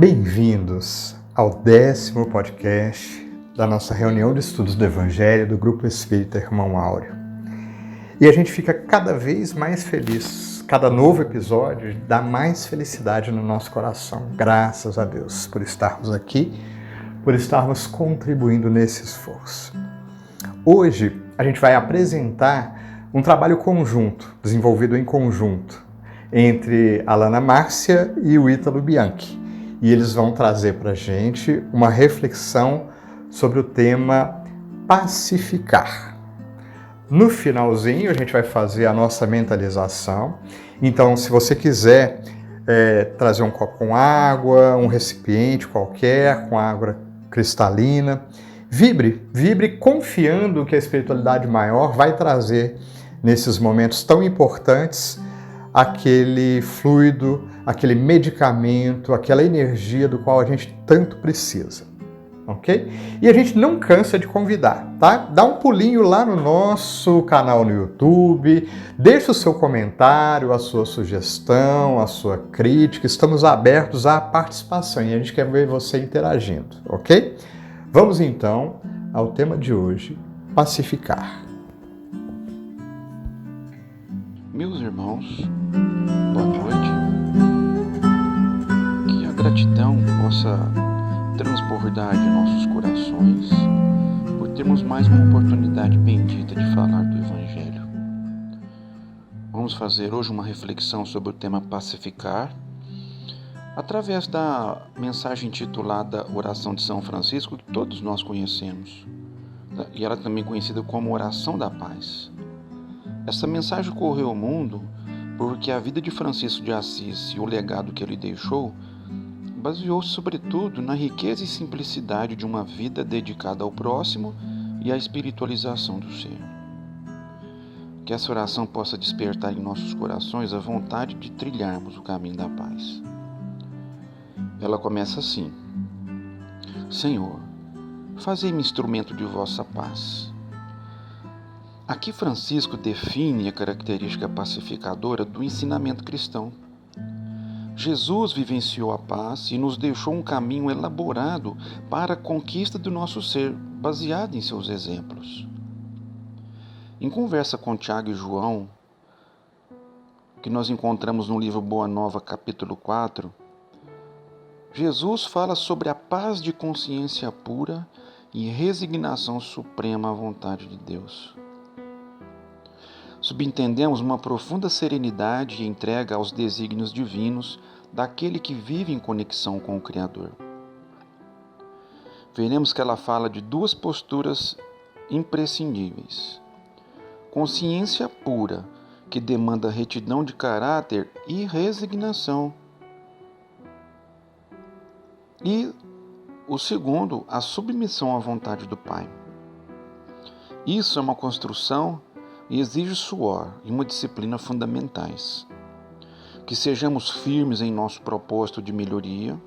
Bem-vindos ao 10º podcast da nossa reunião de estudos do Evangelho do Grupo Espírita Irmão Áureo. E a gente fica cada vez mais feliz, cada novo episódio dá mais felicidade no nosso coração. Graças a Deus por estarmos aqui, por estarmos contribuindo nesse esforço. Hoje a gente vai apresentar um trabalho conjunto, desenvolvido em conjunto, entre a Lana Márcia e o Ítalo Bianchi. E eles vão trazer para a gente uma reflexão sobre o tema pacificar. No finalzinho, a gente vai fazer a nossa mentalização. Então, se você quiser trazer um copo com água, um recipiente qualquer, com água cristalina, vibre confiando que a espiritualidade maior vai trazer, nesses momentos tão importantes, aquele fluido, aquele medicamento, aquela energia do qual a gente tanto precisa, ok? E a gente não cansa de convidar, tá? Dá um pulinho lá no nosso canal no YouTube, deixa o seu comentário, a sua sugestão, a sua crítica, estamos abertos à participação e a gente quer ver você interagindo, ok? Vamos então ao tema de hoje, pacificar. Meus irmãos, boa noite. Que a gratidão possa transbordar de nossos corações por termos mais uma oportunidade bendita de falar do Evangelho. Vamos fazer hoje uma reflexão sobre o tema pacificar, através da mensagem intitulada Oração de São Francisco, que todos nós conhecemos, e ela é também conhecida como Oração da Paz. Essa mensagem correu ao mundo porque a vida de Francisco de Assis e o legado que ele deixou baseou-se sobretudo na riqueza e simplicidade de uma vida dedicada ao próximo e à espiritualização do ser. Que essa oração possa despertar em nossos corações a vontade de trilharmos o caminho da paz. Ela começa assim: Senhor, fazei-me instrumento de vossa paz. Aqui Francisco define a característica pacificadora do ensinamento cristão. Jesus vivenciou a paz e nos deixou um caminho elaborado para a conquista do nosso ser, baseado em seus exemplos. Em conversa com Tiago e João, que nós encontramos no livro Boa Nova, capítulo 4, Jesus fala sobre a paz de consciência pura e resignação suprema à vontade de Deus. Subentendemos uma profunda serenidade e entrega aos desígnios divinos daquele que vive em conexão com o Criador. Veremos que ela fala de duas posturas imprescindíveis. Consciência pura, que demanda retidão de caráter e resignação. E o segundo, a submissão à vontade do Pai. Isso é uma construção e exige suor e uma disciplina fundamentais. Que sejamos firmes em nosso propósito de melhoria,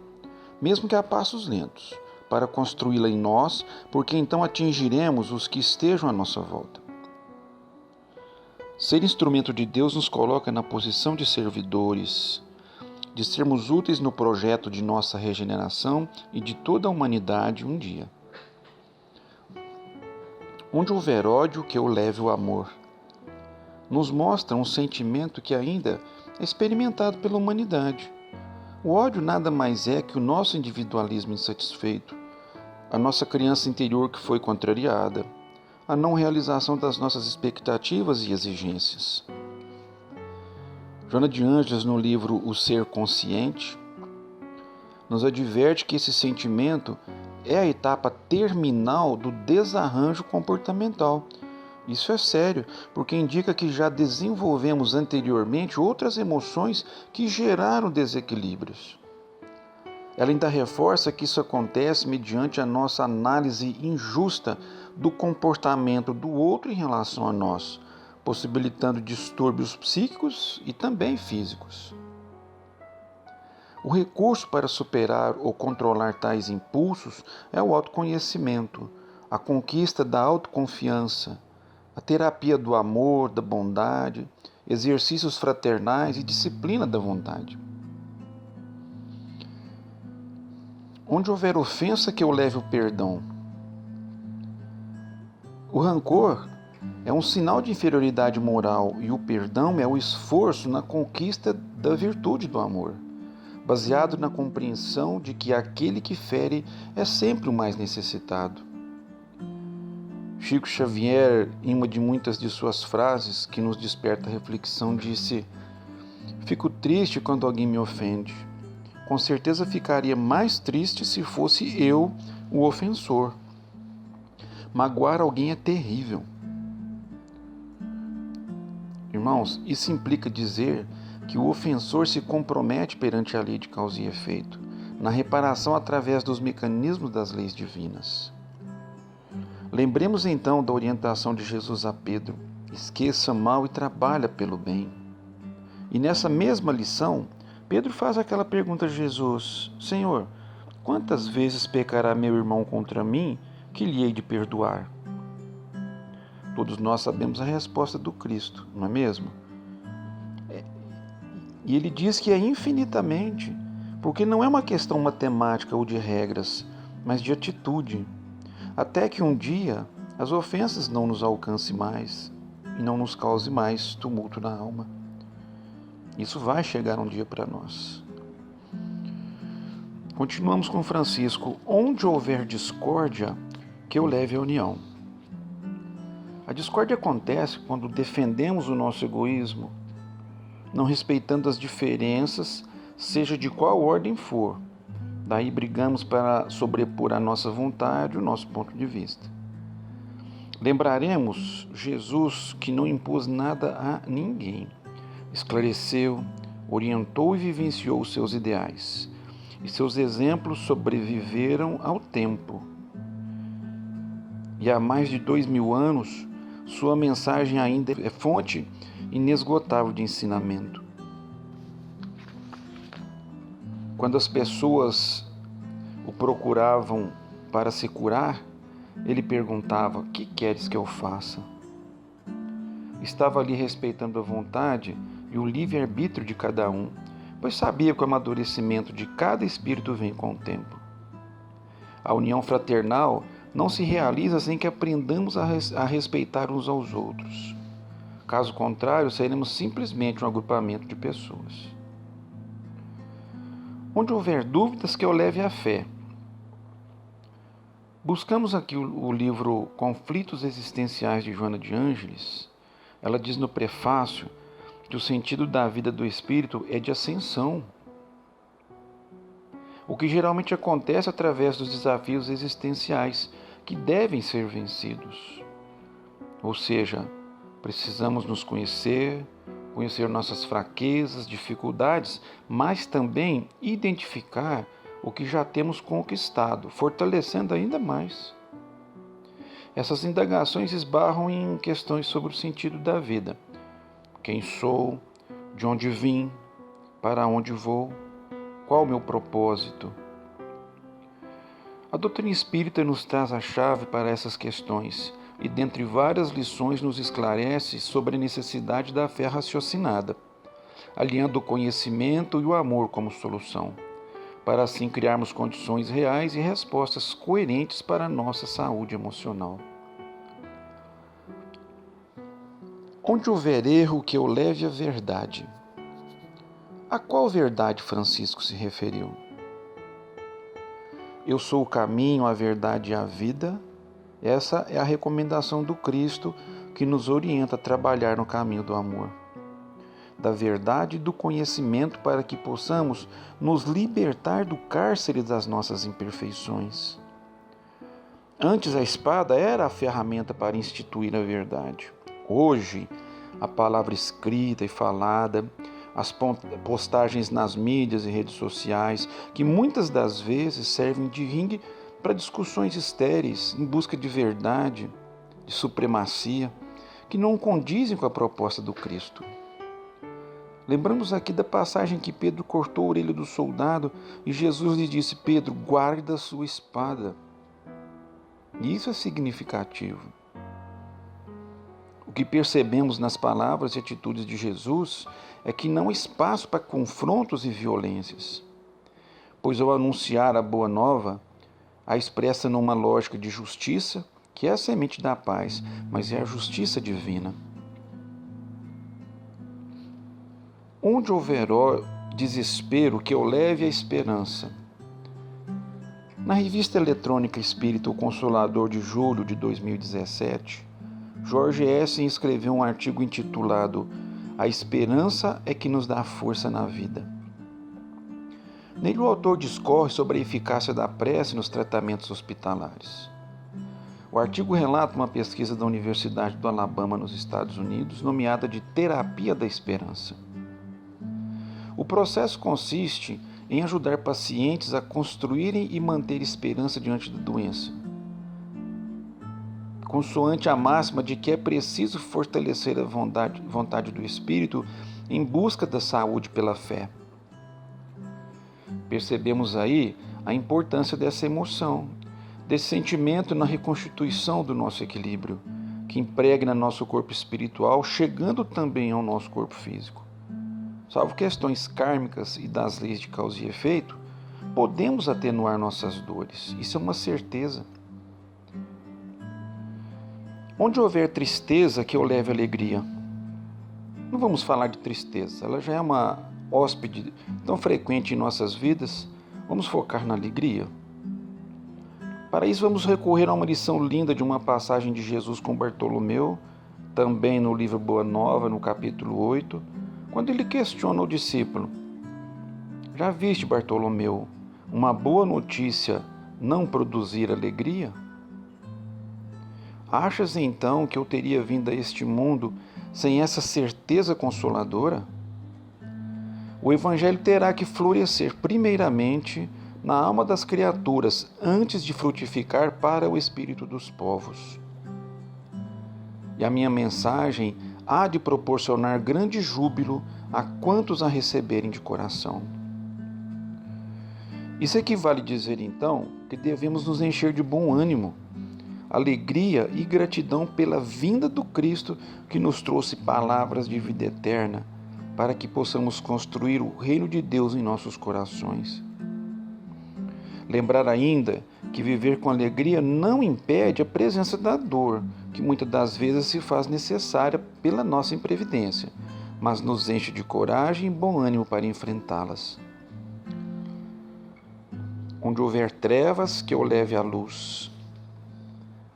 mesmo que a passos lentos, para construí-la em nós, porque então atingiremos os que estejam à nossa volta. Ser instrumento de Deus nos coloca na posição de servidores, de sermos úteis no projeto de nossa regeneração e de toda a humanidade um dia. Onde houver ódio, que eu leve o amor. Nos mostra um sentimento que ainda é experimentado pela humanidade. O ódio nada mais é que o nosso individualismo insatisfeito, a nossa criança interior que foi contrariada, a não realização das nossas expectativas e exigências. Joana de Ângeles, no livro O Ser Consciente, nos adverte que esse sentimento é a etapa terminal do desarranjo comportamental. Isso é sério, porque indica que já desenvolvemos anteriormente outras emoções que geraram desequilíbrios. Ela ainda reforça que isso acontece mediante a nossa análise injusta do comportamento do outro em relação a nós, possibilitando distúrbios psíquicos e também físicos. O recurso para superar ou controlar tais impulsos é o autoconhecimento, a conquista da autoconfiança, a terapia do amor, da bondade, exercícios fraternais e disciplina da vontade. Onde houver ofensa, que eu leve o perdão. O rancor é um sinal de inferioridade moral e o perdão é o esforço na conquista da virtude do amor, baseado na compreensão de que aquele que fere é sempre o mais necessitado. Chico Xavier, em uma de muitas de suas frases que nos desperta a reflexão, disse: "Fico triste quando alguém me ofende. Com certeza ficaria mais triste se fosse eu o ofensor. Magoar alguém é terrível." Irmãos, isso implica dizer que o ofensor se compromete perante a lei de causa e efeito, na reparação através dos mecanismos das leis divinas. Lembremos então da orientação de Jesus a Pedro: esqueça mal e trabalha pelo bem. E nessa mesma lição, Pedro faz aquela pergunta a Jesus: Senhor, quantas vezes pecará meu irmão contra mim que lhe hei de perdoar? Todos nós sabemos a resposta do Cristo, não é mesmo? E ele diz que é infinitamente, porque não é uma questão matemática ou de regras, mas de atitude. Até que um dia as ofensas não nos alcancem mais e não nos cause mais tumulto na alma. Isso vai chegar um dia para nós. Continuamos com Francisco. Onde houver discórdia, que eu leve a união. A discórdia acontece quando defendemos o nosso egoísmo, não respeitando as diferenças, seja de qual ordem for. Daí brigamos para sobrepor a nossa vontade, o nosso ponto de vista. Lembraremos Jesus, que não impôs nada a ninguém. Esclareceu, orientou e vivenciou os seus ideais. E seus exemplos sobreviveram ao tempo. E há mais de 2000 anos, sua mensagem ainda é fonte inesgotável de ensinamento. Quando as pessoas o procuravam para se curar, ele perguntava: "O que queres que eu faça?" Estava ali respeitando a vontade e o livre-arbítrio de cada um, pois sabia que o amadurecimento de cada espírito vem com o tempo. A união fraternal não se realiza sem que aprendamos a respeitar uns aos outros. Caso contrário, seremos simplesmente um agrupamento de pessoas. Onde houver dúvidas, que eu leve a fé. Buscamos aqui o livro Conflitos Existenciais de Joana de Ângeles. Ela diz no prefácio que o sentido da vida do espírito é de ascensão, o que geralmente acontece através dos desafios existenciais que devem ser vencidos. Ou seja, precisamos nos conhecer nossas fraquezas, dificuldades, mas também identificar o que já temos conquistado, fortalecendo ainda mais. Essas indagações esbarram em questões sobre o sentido da vida. Quem sou? De onde vim? Para onde vou? Qual o meu propósito? A doutrina espírita nos traz a chave para essas questões e, dentre várias lições, nos esclarece sobre a necessidade da fé raciocinada, alinhando o conhecimento e o amor como solução, para assim criarmos condições reais e respostas coerentes para a nossa saúde emocional. Onde houver erro, que eu leve a verdade. A qual verdade Francisco se referiu? Eu sou o caminho, a verdade e a vida. Essa é a recomendação do Cristo que nos orienta a trabalhar no caminho do amor, da verdade e do conhecimento, para que possamos nos libertar do cárcere das nossas imperfeições. Antes a espada era a ferramenta para instituir a verdade. Hoje, a palavra escrita e falada, as postagens nas mídias e redes sociais, que muitas das vezes servem de ringue para discussões estéreis em busca de verdade, de supremacia, que não condizem com a proposta do Cristo. Lembramos aqui da passagem que Pedro cortou a orelha do soldado e Jesus lhe disse: Pedro, guarda a sua espada. E isso é significativo. O que percebemos nas palavras e atitudes de Jesus é que não há espaço para confrontos e violências. pois ao anunciar a boa nova, a expressa numa lógica de justiça, que é a semente da paz, mas é a justiça divina. Onde houver desespero, que eu leve a esperança. Na revista eletrônica Espírito Consolador de julho de 2017, Jorge Essen escreveu um artigo intitulado A Esperança é que nos dá força na vida. Nele o autor discorre sobre a eficácia da prece nos tratamentos hospitalares. O artigo relata uma pesquisa da Universidade do Alabama, nos Estados Unidos, nomeada de Terapia da Esperança. O processo consiste em ajudar pacientes a construírem e manter esperança diante da doença, consoante a máxima de que é preciso fortalecer a vontade do espírito em busca da saúde pela fé. Percebemos aí a importância dessa emoção, desse sentimento na reconstituição do nosso equilíbrio, que impregna nosso corpo espiritual, chegando também ao nosso corpo físico. Salvo questões kármicas e das leis de causa e efeito, podemos atenuar nossas dores. Isso é uma certeza. Onde houver tristeza, que eu leve alegria. Não vamos falar de tristeza, ela já é uma hóspede tão frequente em nossas vidas. Vamos focar na alegria. Para isso vamos recorrer a uma lição linda de uma passagem de Jesus com Bartolomeu, também no livro Boa Nova, no capítulo 8, quando ele questiona o discípulo: já viste, Bartolomeu, uma boa notícia não produzir alegria? Achas então que eu teria vindo a este mundo sem essa certeza consoladora? O Evangelho terá que florescer primeiramente na alma das criaturas antes de frutificar para o espírito dos povos. E a minha mensagem há de proporcionar grande júbilo a quantos a receberem de coração. Isso equivale a dizer, então, que devemos nos encher de bom ânimo, alegria e gratidão pela vinda do Cristo que nos trouxe palavras de vida eterna, para que possamos construir o reino de Deus em nossos corações. Lembrar ainda que viver com alegria não impede a presença da dor, que muitas das vezes se faz necessária pela nossa imprevidência, mas nos enche de coragem e bom ânimo para enfrentá-las. Onde houver trevas, que eu leve a luz.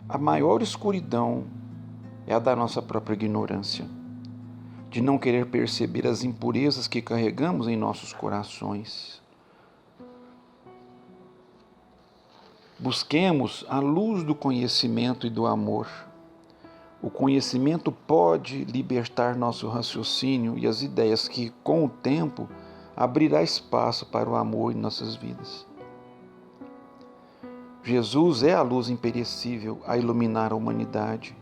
A maior escuridão é a da nossa própria ignorância, de não querer perceber as impurezas que carregamos em nossos corações. Busquemos a luz do conhecimento e do amor. O conhecimento pode libertar nosso raciocínio e as ideias que, com o tempo, abrirá espaço para o amor em nossas vidas. Jesus é a luz imperecível a iluminar a humanidade.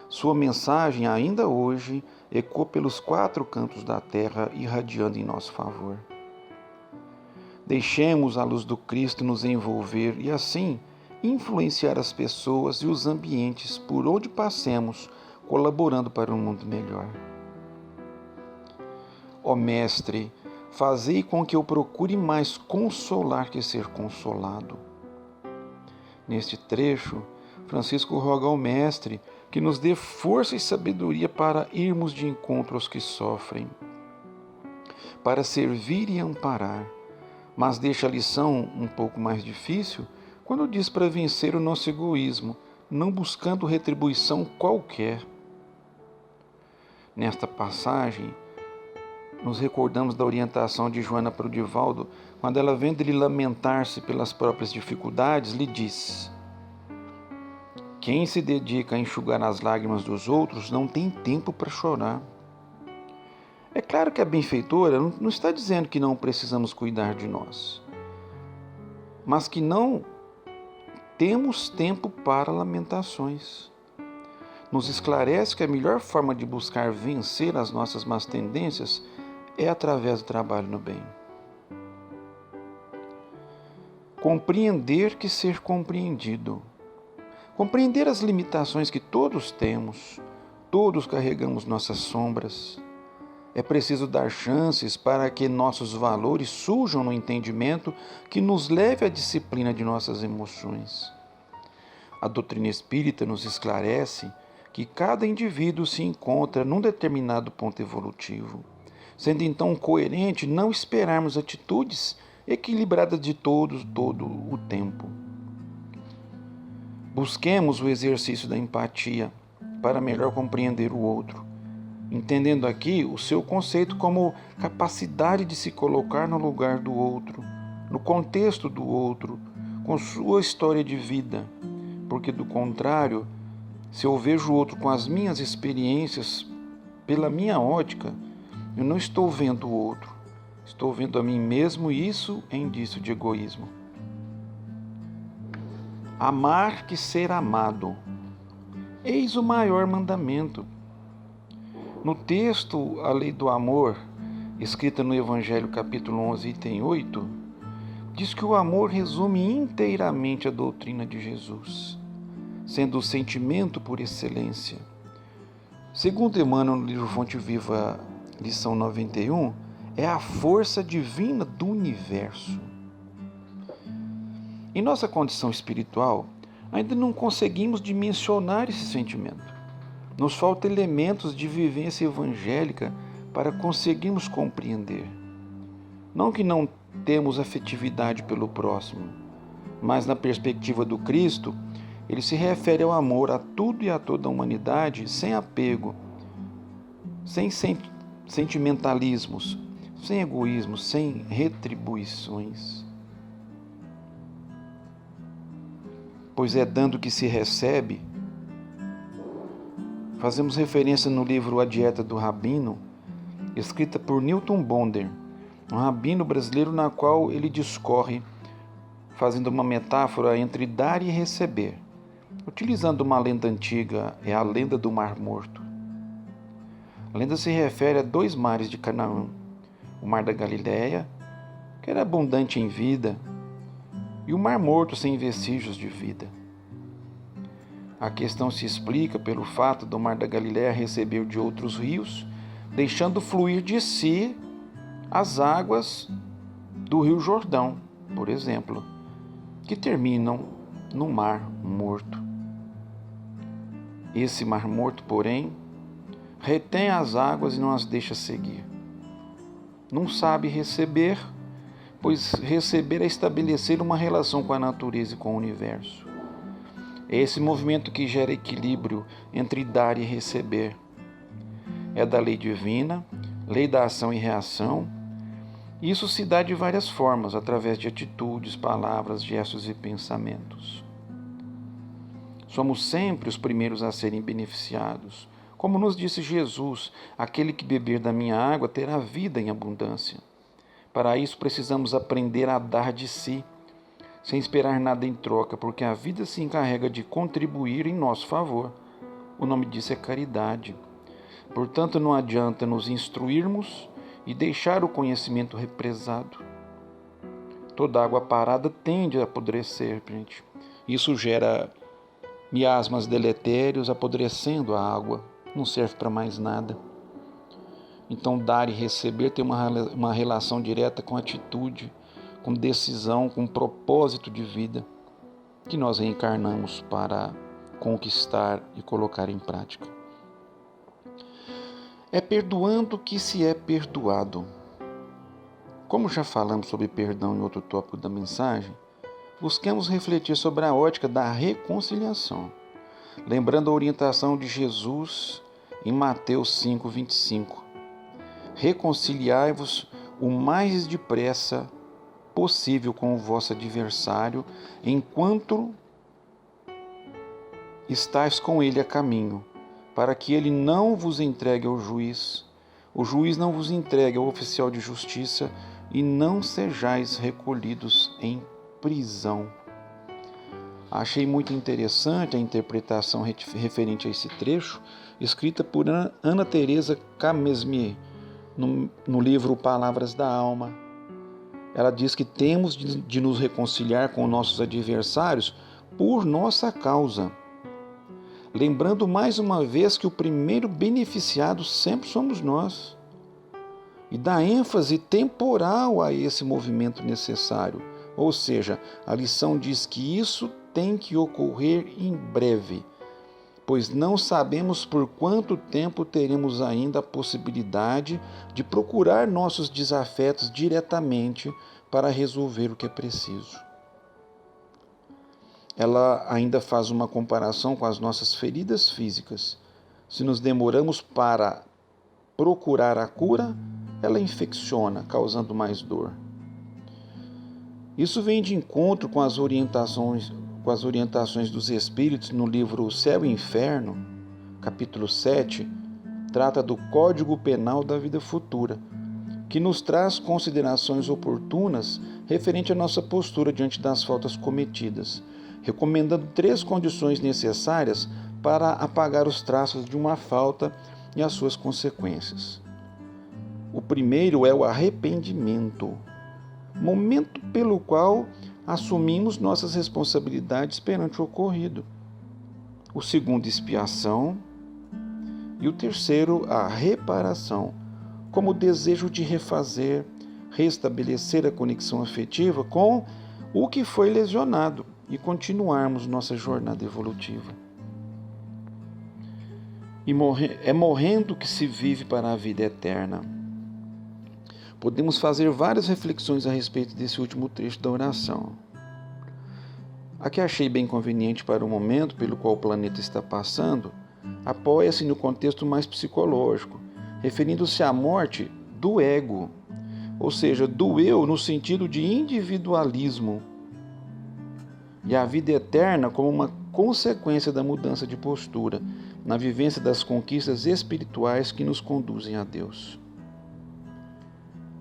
Sua mensagem, ainda hoje, ecoa pelos 4 cantos da terra, irradiando em nosso favor. Deixemos a luz do Cristo nos envolver e, assim, influenciar as pessoas e os ambientes por onde passemos, colaborando para um mundo melhor. Ó Mestre, fazei com que eu procure mais consolar que ser consolado. Neste trecho, Francisco roga ao Mestre que nos dê força e sabedoria para irmos de encontro aos que sofrem, para servir e amparar, mas deixa a lição um pouco mais difícil quando diz para vencer o nosso egoísmo, não buscando retribuição qualquer. Nesta passagem, nos recordamos da orientação de Joana para o Divaldo, quando ela, vendo ele lamentar-se pelas próprias dificuldades, lhe diz: quem se dedica a enxugar as lágrimas dos outros não tem tempo para chorar. É claro que a benfeitora não está dizendo que não precisamos cuidar de nós, mas que não temos tempo para lamentações. Nos esclarece que a melhor forma de buscar vencer as nossas más tendências é através do trabalho no bem. Compreender que ser compreendido. Compreender as limitações que todos temos, todos carregamos nossas sombras. É preciso dar chances para que nossos valores surjam no entendimento que nos leve à disciplina de nossas emoções. A doutrina espírita nos esclarece que cada indivíduo se encontra num determinado ponto evolutivo, sendo então coerente não esperarmos atitudes equilibradas de todos todo o tempo. Busquemos o exercício da empatia para melhor compreender o outro, entendendo aqui o seu conceito como capacidade de se colocar no lugar do outro, no contexto do outro, com sua história de vida, porque do contrário, se eu vejo o outro com as minhas experiências, pela minha ótica, eu não estou vendo o outro, estou vendo a mim mesmo e isso é indício de egoísmo. Amar que ser amado. Eis o maior mandamento. No texto, a lei do amor, escrita no Evangelho capítulo 11, item 8, diz que o amor resume inteiramente a doutrina de Jesus, sendo o sentimento por excelência. Segundo Emmanuel, no livro Fonte Viva, lição 91, é a força divina do universo. Em nossa condição espiritual, ainda não conseguimos dimensionar esse sentimento. Nos faltam elementos de vivência evangélica para conseguirmos compreender. Não que não temos afetividade pelo próximo, mas na perspectiva do Cristo, ele se refere ao amor a tudo e a toda a humanidade sem apego, sem sentimentalismos, sem egoísmos, sem retribuições. Pois é dando que se recebe. Fazemos referência no livro A Dieta do Rabino, escrita por Newton Bonder, um rabino brasileiro na qual ele discorre, fazendo uma metáfora entre dar e receber, utilizando uma lenda antiga, é a lenda do Mar Morto. A lenda se refere a 2 mares de Canaã, o Mar da Galileia, que era abundante em vida, e o Mar Morto sem vestígios de vida. A questão se explica pelo fato do Mar da Galileia receber de outros rios, deixando fluir de si as águas do Rio Jordão, por exemplo, que terminam no Mar Morto. Esse Mar Morto, porém, retém as águas e não as deixa seguir. Não sabe receber, pois receber é estabelecer uma relação com a natureza e com o universo. É esse movimento que gera equilíbrio entre dar e receber. É da lei divina, lei da ação e reação. Isso se dá de várias formas, através de atitudes, palavras, gestos e pensamentos. Somos sempre os primeiros a serem beneficiados. Como nos disse Jesus, aquele que beber da minha água terá vida em abundância. Para isso precisamos aprender a dar de si, sem esperar nada em troca, porque a vida se encarrega de contribuir em nosso favor. O nome disso é caridade. Portanto, não adianta nos instruirmos e deixar o conhecimento represado. Toda água parada tende a apodrecer, gente. Isso gera miasmas deletérios, apodrecendo a água. Não serve para mais nada. Então, dar e receber tem uma relação direta com atitude, com decisão, com propósito de vida que nós reencarnamos para conquistar e colocar em prática. É perdoando que se é perdoado. Como já falamos sobre perdão em outro tópico da mensagem, busquemos refletir sobre a ótica da reconciliação, lembrando a orientação de Jesus em Mateus 5:25. Reconciliai-vos o mais depressa possível com o vosso adversário, enquanto estáis com ele a caminho, para que ele não vos entregue ao juiz, o juiz não vos entregue ao oficial de justiça, e não sejais recolhidos em prisão. Achei muito interessante a interpretação referente a esse trecho, escrita por Ana Teresa Camesmier, no livro Palavras da Alma. Ela diz que temos de nos reconciliar com nossos adversários por nossa causa. Lembrando mais uma vez que o primeiro beneficiado sempre somos nós. e dá ênfase temporal a esse movimento necessário. Ou seja, a lição diz que isso tem que ocorrer em breve, pois não sabemos por quanto tempo teremos ainda a possibilidade de procurar nossos desafetos diretamente para resolver o que é preciso. Ela ainda faz uma comparação com as nossas feridas físicas. Se nos demoramos para procurar a cura, ela infecciona, causando mais dor. Isso vem de encontro com as orientações dos Espíritos no livro Céu e Inferno, capítulo 7, trata do Código Penal da Vida Futura, que nos traz considerações oportunas referente à nossa postura diante das faltas cometidas, recomendando 3 condições necessárias para apagar os traços de uma falta e as suas consequências. O primeiro é o arrependimento, momento pelo qual assumimos nossas responsabilidades perante o ocorrido. O segundo, expiação. E o terceiro, a reparação, como o desejo de refazer, restabelecer a conexão afetiva com o que foi lesionado e continuarmos nossa jornada evolutiva. E é morrendo que se vive para a vida eterna. Podemos fazer várias reflexões a respeito desse último trecho da oração. A que achei bem conveniente para o momento pelo qual o planeta está passando, apoia-se no contexto mais psicológico, referindo-se à morte do ego, ou seja, do eu no sentido de individualismo, e a vida eterna como uma consequência da mudança de postura, na vivência das conquistas espirituais que nos conduzem a Deus.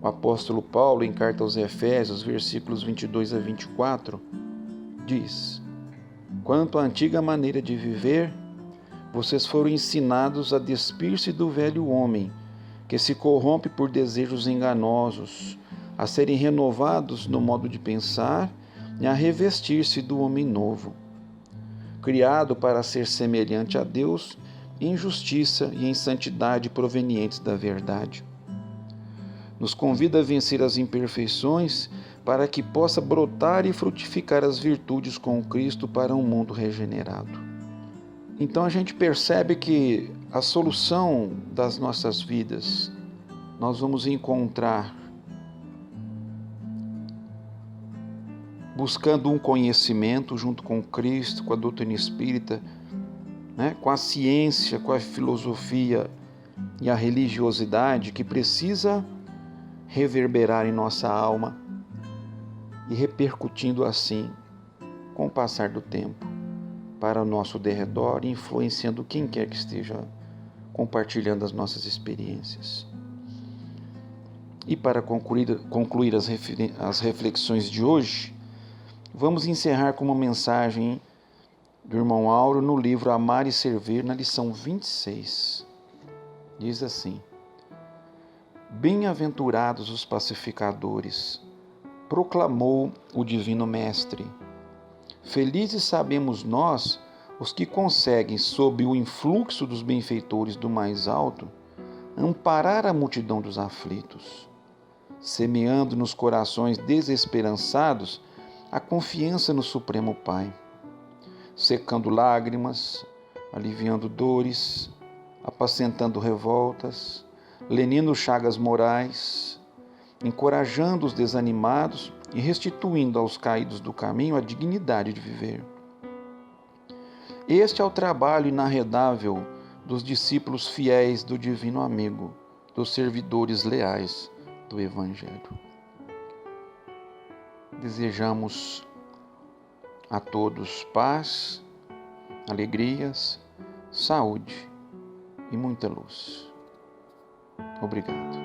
O apóstolo Paulo, em carta aos Efésios, versículos 22 a 24, diz: Quanto à antiga maneira de viver, vocês foram ensinados a despir-se do velho homem, que se corrompe por desejos enganosos, a serem renovados no modo de pensar e a revestir-se do homem novo, criado para ser semelhante a Deus em justiça e em santidade provenientes da verdade. Nos convida a vencer as imperfeições para que possa brotar e frutificar as virtudes com Cristo para um mundo regenerado. Então a gente percebe que a solução das nossas vidas nós vamos encontrar buscando um conhecimento junto com Cristo, com a doutrina espírita, com a ciência, com a filosofia e a religiosidade que precisa reverberar em nossa alma e repercutindo assim com o passar do tempo para o nosso derredor, influenciando quem quer que esteja compartilhando as nossas experiências. E para concluir as reflexões de hoje, vamos encerrar com uma mensagem do irmão Áureo no livro Amar e Servir, na lição 26. Diz assim: Bem-aventurados os pacificadores, proclamou o Divino Mestre. Felizes sabemos nós, os que conseguem, sob o influxo dos benfeitores do mais alto, amparar a multidão dos aflitos, semeando nos corações desesperançados a confiança no Supremo Pai, secando lágrimas, aliviando dores, apacentando revoltas, lenindo chagas morais, encorajando os desanimados e restituindo aos caídos do caminho a dignidade de viver. Este é o trabalho inarredável dos discípulos fiéis do Divino Amigo, dos servidores leais do Evangelho. Desejamos a todos paz, alegrias, saúde e muita luz. Obrigado.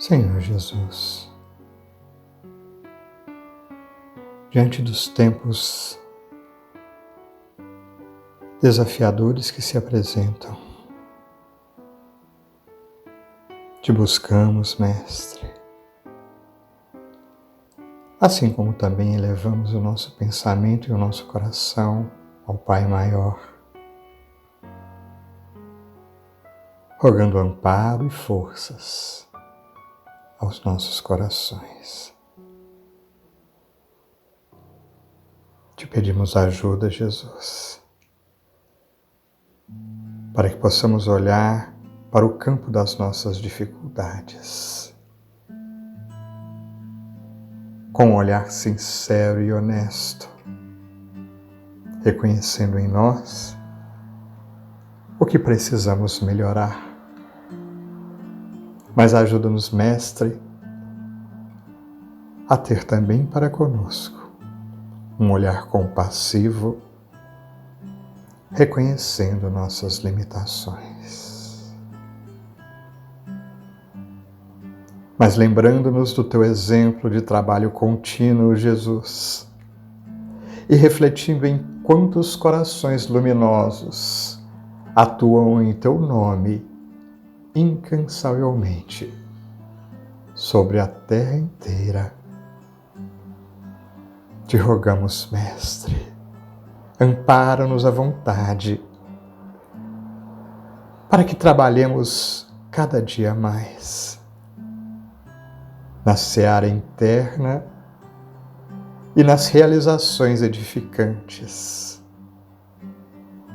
Senhor Jesus, diante dos tempos desafiadores que se apresentam, te buscamos, Mestre, assim como também elevamos o nosso pensamento e o nosso coração ao Pai Maior, rogando amparo e forças aos nossos corações. Te pedimos ajuda, Jesus, para que possamos olhar para o campo das nossas dificuldades, com um olhar sincero e honesto, reconhecendo em nós o que precisamos melhorar. Mas ajuda-nos, Mestre, a ter também para conosco um olhar compassivo, reconhecendo nossas limitações. Mas lembrando-nos do teu exemplo de trabalho contínuo, Jesus, e refletindo em quantos corações luminosos atuam em teu nome incansavelmente sobre a terra inteira. Te rogamos, Mestre, ampara-nos à vontade, para que trabalhemos cada dia mais na seara interna e nas realizações edificantes,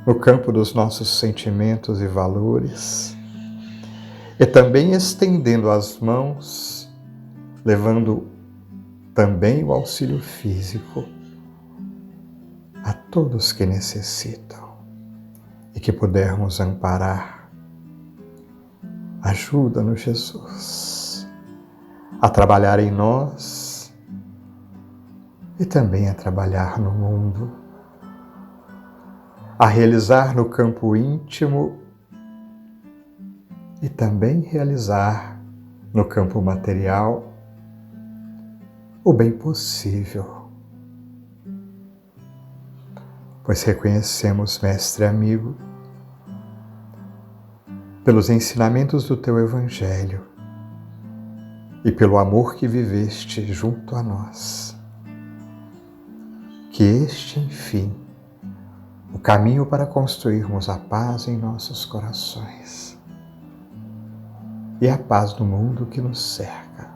no campo dos nossos sentimentos e valores, e também estendendo as mãos, levando também o auxílio físico a todos que necessitam e que pudermos amparar. Ajuda-nos, Jesus, a trabalhar em nós e também a trabalhar no mundo, a realizar no campo íntimo e também realizar no campo material o bem possível. Pois reconhecemos, Mestre amigo, pelos ensinamentos do teu Evangelho e pelo amor que viveste junto a nós, que este, enfim, o caminho para construirmos a paz em nossos corações e a paz no mundo que nos cerca.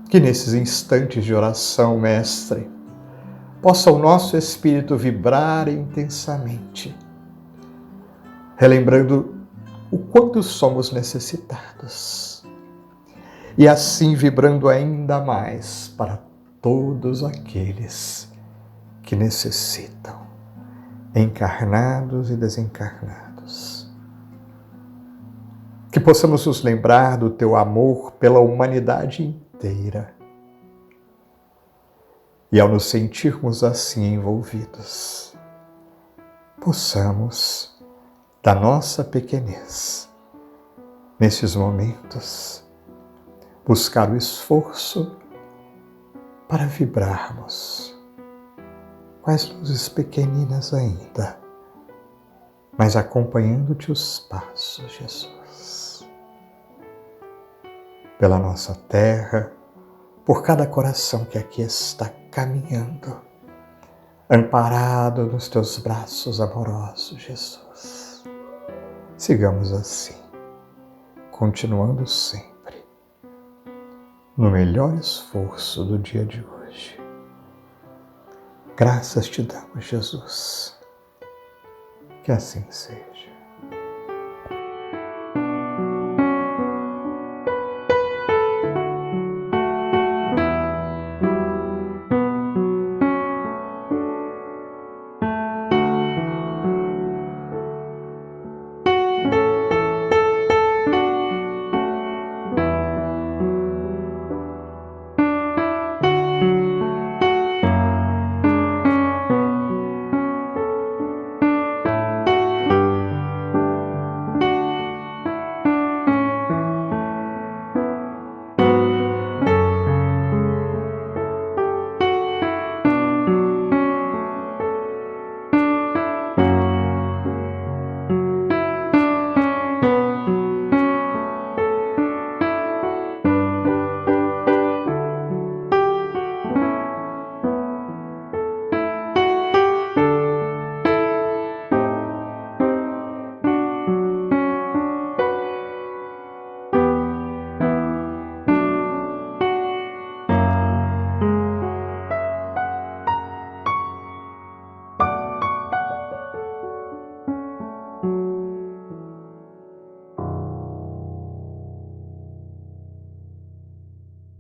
Que nesses instantes de oração, Mestre, possa o nosso espírito vibrar intensamente, relembrando o quanto somos necessitados, e assim vibrando ainda mais para todos aqueles que necessitam, encarnados e desencarnados. Que possamos nos lembrar do teu amor pela humanidade inteira. E ao nos sentirmos assim envolvidos, possamos, da nossa pequenez, nesses momentos, buscar o esforço para vibrarmos com as luzes pequeninas ainda, mas acompanhando-te os passos, Jesus. Pela nossa terra, por cada coração que aqui está caminhando, amparado nos teus braços amorosos, Jesus. Sigamos assim, continuando sempre no melhor esforço do dia de hoje. Graças te damos, Jesus. Que assim seja.